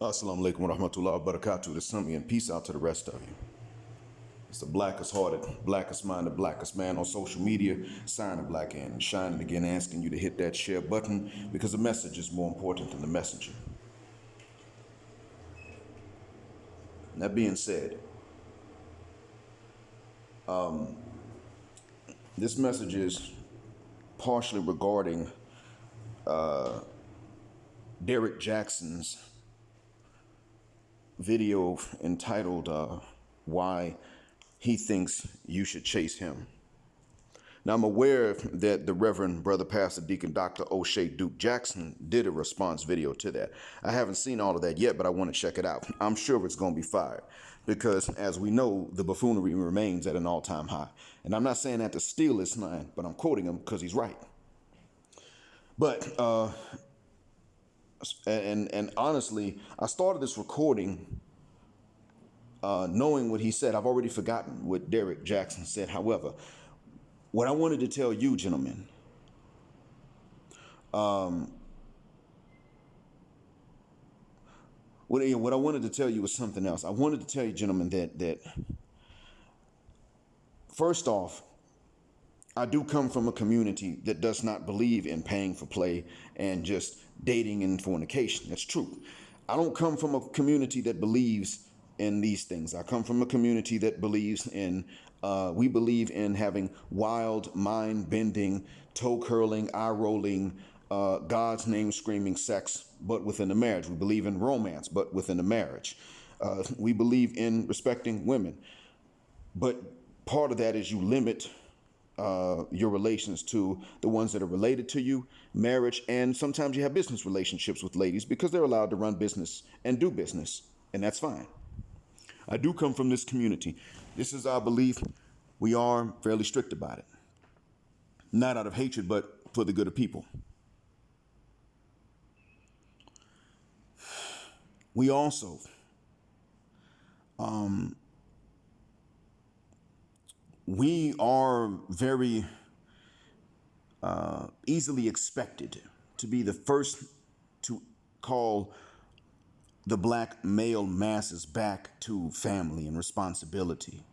Assalamu alaikum wa rahmatullahi wa barakatuh. To some and peace out to the rest of you. It's the blackest hearted, blackest minded, blackest man on social media, signing black in and shining again, asking you to hit that share button because the message is more important than the messenger. That being said, this message is partially regarding Derrick Jackson's video entitled Why He Thinks You Should Chase Him. Now, I'm aware that the Reverend Brother Pastor Deacon Dr. Oshay Duke Jackson did a response video to that. I haven't seen all of that yet, but I want to check it out. I'm sure it's going to be fire because, as we know, the buffoonery remains at an all-time high. And I'm not saying that to steal his line, but I'm quoting him because he's right. But and honestly, I started this recording knowing what he said. I've already forgotten what Derrick Jackson said. However, what I wanted to tell you, gentlemen, what I wanted to tell you was something else. I wanted to tell you, gentlemen, that first off, I do come from a community that does not believe in paying for play and just dating and fornication. That's true. I don't come from a community that believes in these things. I come from a community that believes in, we believe in having wild, mind-bending, toe-curling, eye-rolling, God's name screaming sex, but within a marriage. We believe in romance, but within a marriage. We believe in respecting women. But part of that is you limit your relations to the ones that are related to you, marriage, and sometimes you have business relationships with ladies because they're allowed to run business and do business, and that's fine. I do come from this community. This is our belief. We are fairly strict about it. Not out of hatred, but for the good of people. We also we are very easily expected to be the first to call the black male masses back to family and responsibility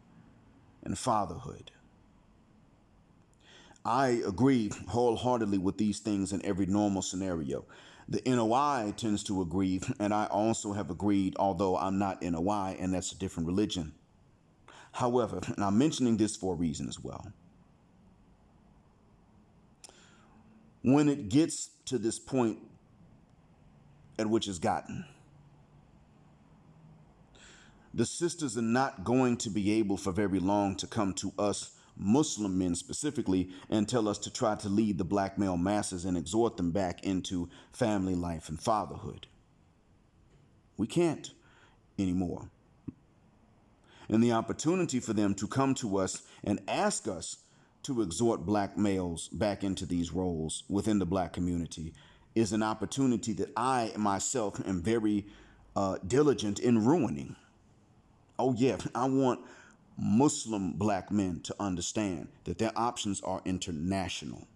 and fatherhood. I agree wholeheartedly with these things in every normal scenario. The NOI tends to agree, and I also have agreed, although I'm not NOI, and that's a different religion. However, and I'm mentioning this for a reason as well. When it gets to this point at which it's gotten, the sisters are not going to be able for very long to come to us Muslim men specifically and tell us to try to lead the black male masses and exhort them back into family life and fatherhood. We can't anymore. And the opportunity for them to come to us and ask us to exhort black males back into these roles within the black community is an opportunity that I myself am very diligent in ruining. Oh, yeah, I want Muslim black men to understand that their options are international.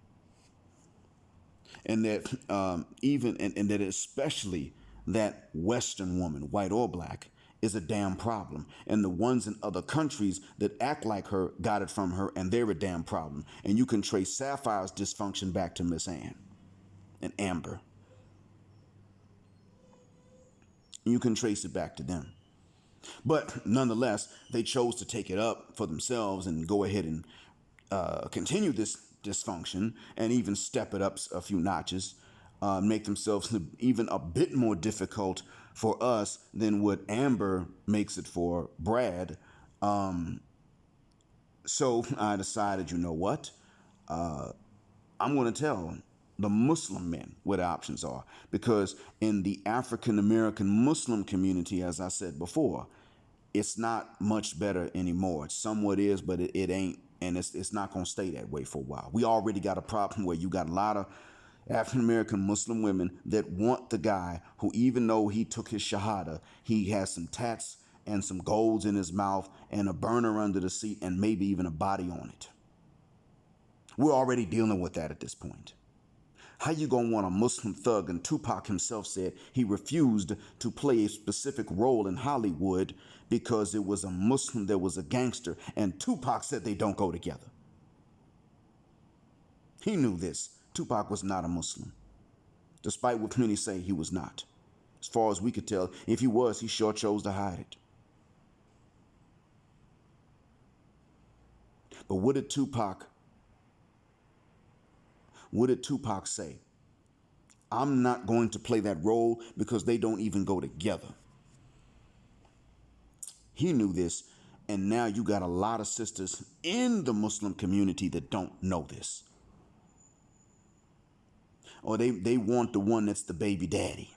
And that and that especially that Western woman, white or black, is a damn problem. And the ones in other countries that act like her got it from her, and they're a damn problem. And you can trace Sapphire's dysfunction back to Miss Ann and Amber. You can trace it back to them. But nonetheless, they chose to take it up for themselves and go ahead and continue this dysfunction and even step it up a few notches, make themselves even a bit more difficult for us than what Amber makes it for Brad. So I decided, you know what? I'm going to tell the Muslim men what the options are, because in the African American Muslim community, as I said before, it's not much better anymore. It somewhat is, but it ain't, and it's not going to stay that way for a while. We already got a problem where you got a lot of African American Muslim women that want the guy who, even though he took his shahada, he has some tats and some golds in his mouth and a burner under the seat and maybe even a body on it. We're already dealing with that at this point. How you gonna want a Muslim thug? And Tupac himself said he refused to play a specific role in Hollywood because it was a Muslim that was a gangster. And Tupac said they don't go together. He knew this. Tupac was not a Muslim, despite what many say he was not. As far as we could tell, if he was, he sure chose to hide it. But what did Tupac say? I'm not going to play that role because they don't even go together. He knew this, and now you got a lot of sisters in the Muslim community that don't know this. Or they want the one that's the baby daddy.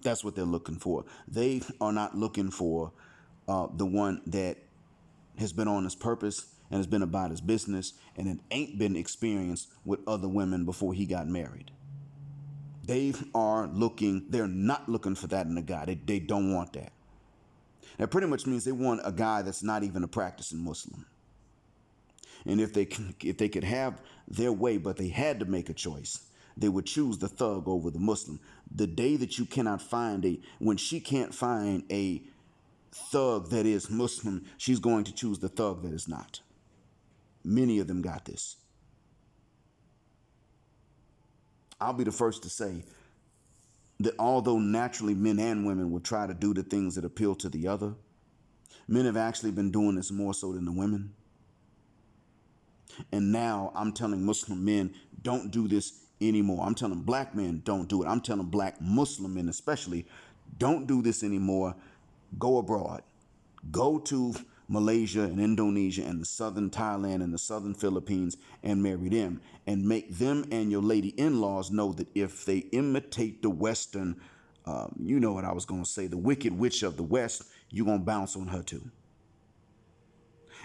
That's what they're looking for. They are not looking for the one that has been on his purpose and has been about his business and it ain't been experienced with other women before he got married. They're not looking for that in a guy. They don't want that. That pretty much means they want a guy that's not even a practicing Muslim. And if they could have their way, but they had to make a choice, they would choose the thug over the Muslim. The day that you cannot find when she can't find a thug that is Muslim, she's going to choose the thug that is not. Many of them got this. I'll be the first to say that although naturally men and women will try to do the things that appeal to the other, men have actually been doing this more so than the women. And now I'm telling Muslim men, don't do this anymore. I'm telling black men, don't do it. I'm telling black Muslim men especially, don't do this anymore. Go abroad. Go to Malaysia and Indonesia and the southern Thailand and the southern Philippines and marry them. And make them and your lady in-laws know that if they imitate the Western, you know what I was going to say, the wicked witch of the West, you're going to bounce on her too.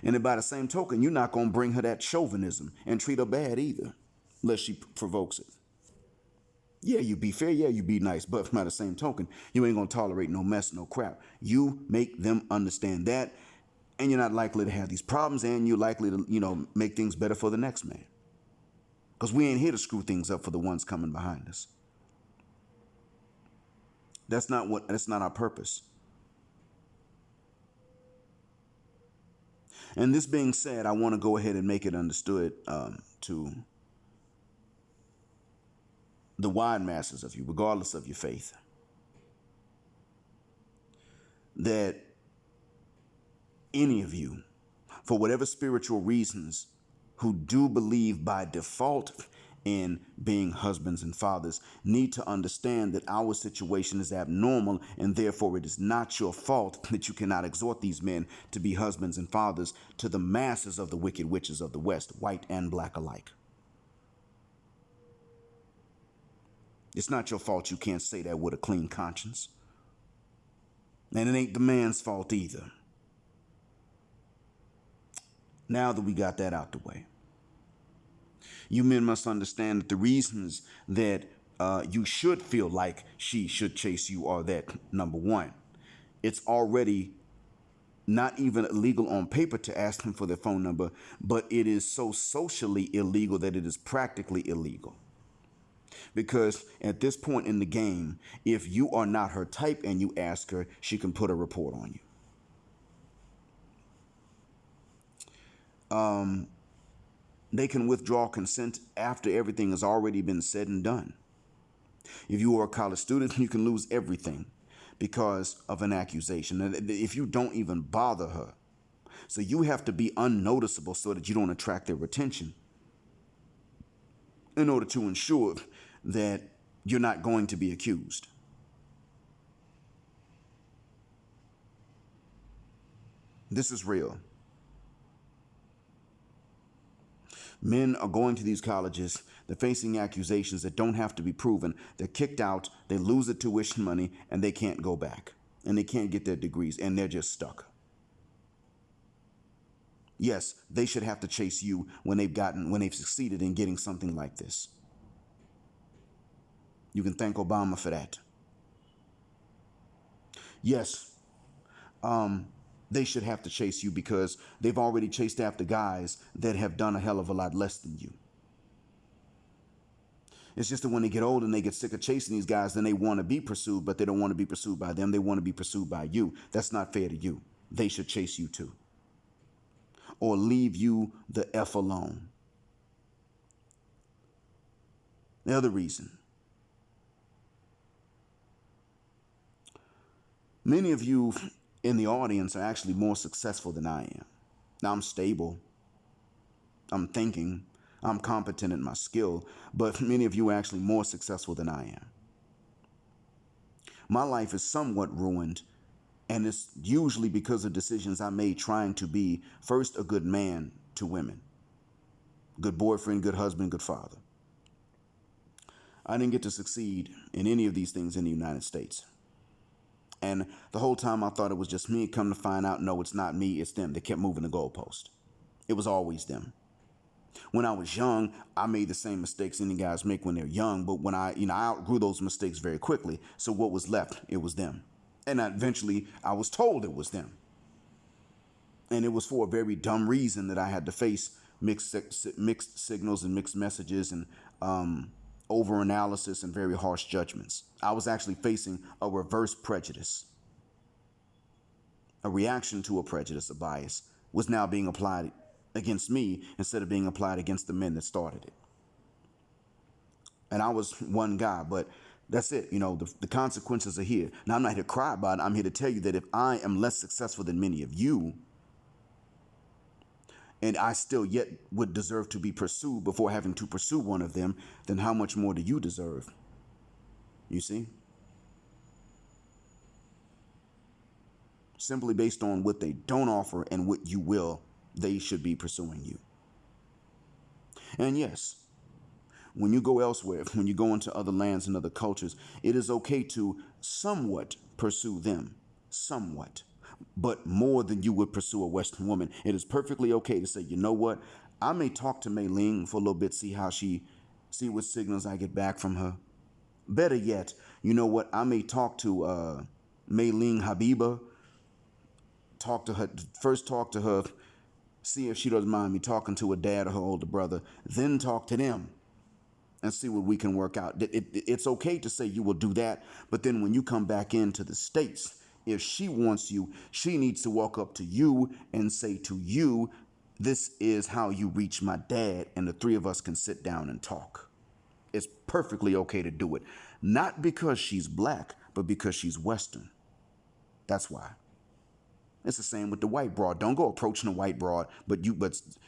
And then by the same token, you're not going to bring her that chauvinism and treat her bad either, unless she provokes it. Yeah, you be fair. Yeah, you be nice. But by the same token, you ain't going to tolerate no mess, no crap. You make them understand that, and you're not likely to have these problems, and you're likely to, make things better for the next man. Because we ain't here to screw things up for the ones coming behind us. That's not our purpose. And this being said, I want to go ahead and make it understood to the wide masses of you, regardless of your faith, that any of you, for whatever spiritual reasons, who do believe by default in being husbands and fathers, need to understand that our situation is abnormal, and therefore it is not your fault that you cannot exhort these men to be husbands and fathers to the masses of the wicked witches of the West, white and black alike. It's not your fault you can't say that with a clean conscience. And it ain't the man's fault either. Now that we got that out the way, you men must understand that the reasons that you should feel like she should chase you are that, number one, it's already not even illegal on paper to ask them for their phone number, but it is so socially illegal that it is practically illegal. Because at this point in the game, if you are not her type and you ask her, she can put a report on you. They can withdraw consent after everything has already been said and done. If you are a college student, you can lose everything because of an accusation. And if you don't even bother her, so you have to be unnoticeable so that you don't attract their attention in order to ensure that you're not going to be accused. This is real. Men are going to these colleges, they're facing accusations that don't have to be proven. They're kicked out, they lose the tuition money, and they can't go back. And they can't get their degrees, and they're just stuck. Yes, they should have to chase you when they've succeeded in getting something like this. You can thank Obama for that. Yes, They should have to chase you because they've already chased after guys that have done a hell of a lot less than you. It's just that when they get old and they get sick of chasing these guys, then they want to be pursued, but they don't want to be pursued by them. They want to be pursued by you. That's not fair to you. They should chase you too. Or leave you the F alone. The other reason. Many of you in the audience are actually more successful than I am. Now, I'm stable. I'm thinking. I'm competent in my skill. But many of you are actually more successful than I am. My life is somewhat ruined. And it's usually because of decisions I made trying to be, first, a good man to women. Good boyfriend, good husband, good father. I didn't get to succeed in any of these things in the United States. And the whole time I thought it was just me. Come to find out, no, it's not me, it's them. They kept moving the goalpost. It was always them. When I was young, I made the same mistakes any guys make when they're young. But when I outgrew those mistakes very quickly. So what was left? It was them. And eventually I was told it was them. And it was for a very dumb reason that I had to face mixed signals and mixed messages and over-analysis and very harsh judgments. I was actually facing a reverse prejudice. A reaction to a prejudice, a bias, was now being applied against me instead of being applied against the men that started it. And I was one guy, but that's it. You know, the consequences are here. Now, I'm not here to cry about it. I'm here to tell you that if I am less successful than many of you, and I still yet would deserve to be pursued before having to pursue one of them, then how much more do you deserve? You see? Simply based on what they don't offer and what you will, they should be pursuing you. And yes, when you go elsewhere, when you go into other lands and other cultures, it is okay to somewhat pursue them, somewhat, but more than you would pursue a Western woman. It is perfectly okay to say, you know what, I may talk to Mei Ling for a little bit, see what signals I get back from her. Better yet, you know what, I may talk to Mei Ling Habiba, talk to her, see if she doesn't mind me talking to her dad or her older brother, then talk to them and see what we can work out. It's okay to say you will do that, but then when you come back into the States, if she wants you, she needs to walk up to you and say to you, this is how you reach my dad, and the three of us can sit down and talk. It's perfectly okay to do it. Not because she's black, but because she's Western. That's why. It's the same with the white broad. Don't go approaching a white broad, but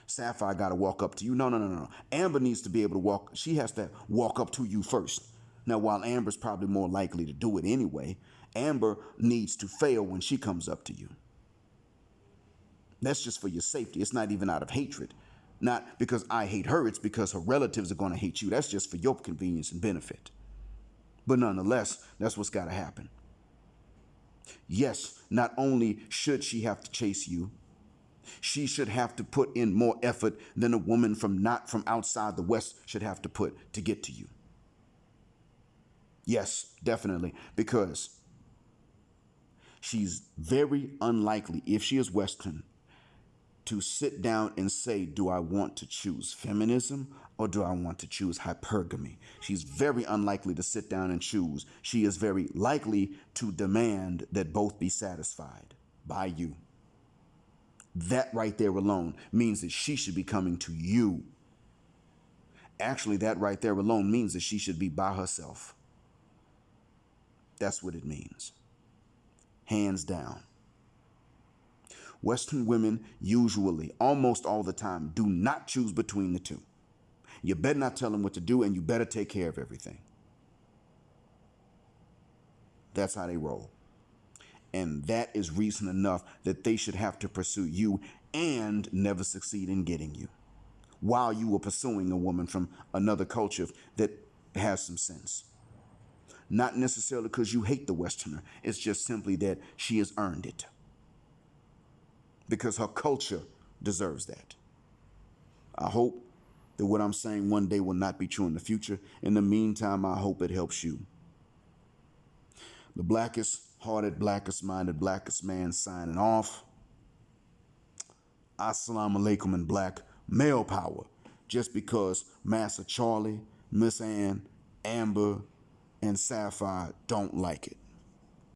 Sapphire got to walk up to you. No. Amber needs to be able to walk. She has to walk up to you first. Now, while Amber's probably more likely to do it anyway, Amber needs to fail when she comes up to you. That's just for your safety. It's not even out of hatred. Not because I hate her. It's because her relatives are going to hate you. That's just for your convenience and benefit. But nonetheless, that's what's got to happen. Yes, not only should she have to chase you, she should have to put in more effort than a woman from outside the West should have to put to get to you. Yes, definitely, because she's very unlikely, if she is Western, to sit down and say, do I want to choose feminism or do I want to choose hypergamy? She's very unlikely to sit down and choose. She is very likely to demand that both be satisfied by you. That right there alone means that she should be coming to you. Actually, that right there alone means that she should be by herself. That's what it means. Hands down. Western women usually, almost all the time, do not choose between the two. You better not tell them what to do, and you better take care of everything. That's how they roll. And that is reason enough that they should have to pursue you and never succeed in getting you, while you were pursuing a woman from another culture that has some sense. Not necessarily because you hate the Westerner. It's just simply that she has earned it. Because her culture deserves that. I hope that what I'm saying one day will not be true in the future. In the meantime, I hope it helps you. The blackest hearted, blackest minded, blackest man signing off. Assalamu alaikum in black male power just because Master Charlie, Miss Ann, Amber, and Sapphire don't like it.